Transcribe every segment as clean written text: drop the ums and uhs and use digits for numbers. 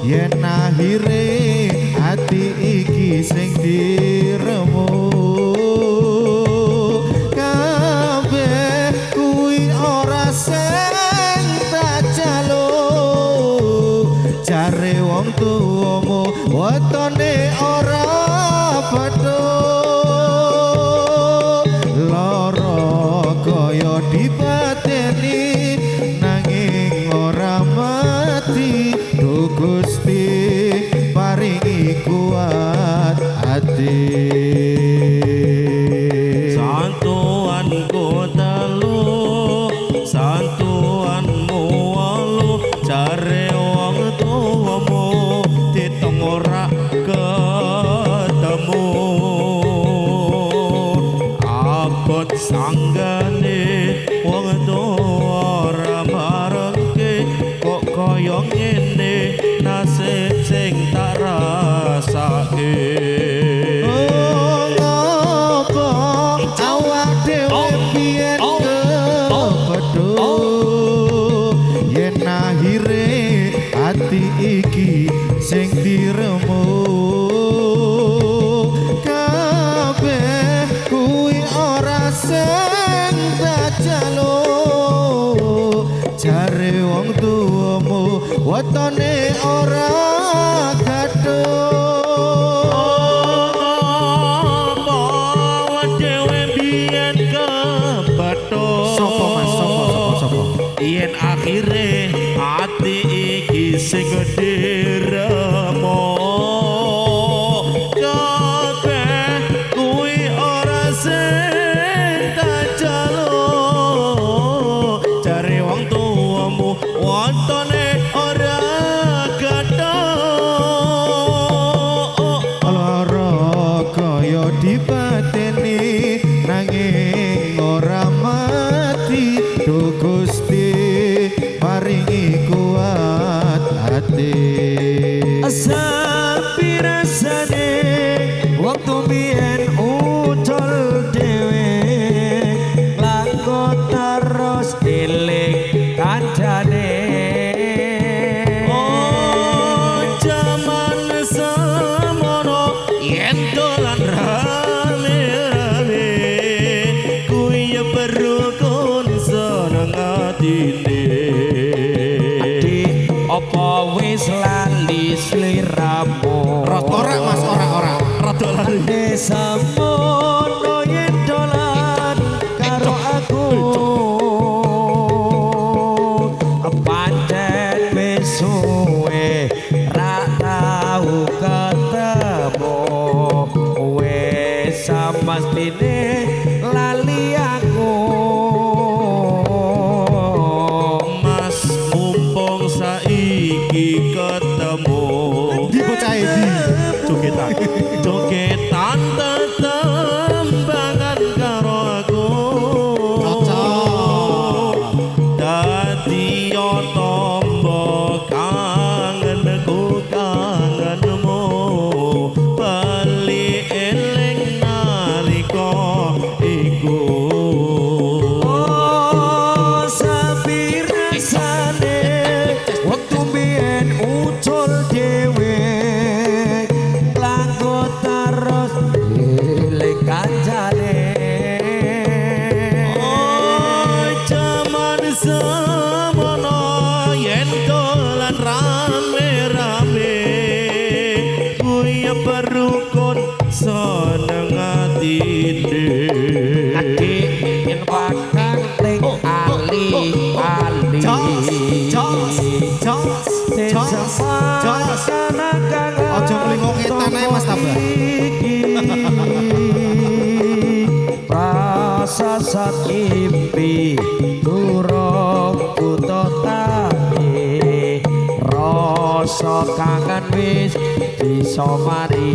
yen akhire ati sing diremu kabeh kuwi ora sing tak jaluk jare wong tuwamu wetone ora padha lara kaya dipateni nanging ora mati Duh Gusti paringi kuat ati santuanku telu santuanmu walu jare wong tuwamu diteng ora ketemu abot sanggane wong tuwa ora marengke kok kaya ngene nasib sing tak rasake ngopo awak dhewe biyen kepedhot yen akhire ati iki sing diremu kabeh kuwi ora sing tak jaluk jare wong tuwamu wetone ora gaduh apa dhewe biyen kepethuk sapa yen akhire ati iki sing diremo kabeh kuwi ora sing tak jaluk jare wong tuwamu wontone ora gathuk lara kaya dipateni nanging ora mati Duh Gusti paringi kuat ati Sapi rasane waktu biyen ucul dhewe langkot terus eling kancane oh jaman semono yen dolan rame-rame kuwi ya berukun seneng atine apa wis lali sliramu ora mas ora rada lali desa mono yen dolan karo aku pancen wis suwe ra tau ketemu wis samastine lali aku mas mumpung saiki ketemu di bocah iki jogetan tetembangan karo aku dadi yo tombo kangenku kangenmu bali eling nalika iku sapi rasane waktu biyen ucul dhewe langkut terus eling kancane oh jaman semono yen dolan rame-rame kuwi berukun seneng atine yen pakan ning ali-ali aja mlingo ketan ae Mas Tabah prasasat impi durung kutotake rasa kangen wis bisa mari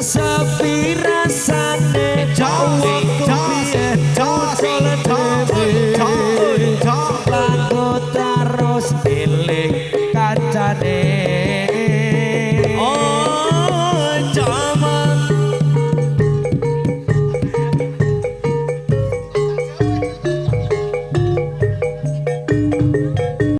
sepi rasane jauh kebiyen langkut terus eling kancane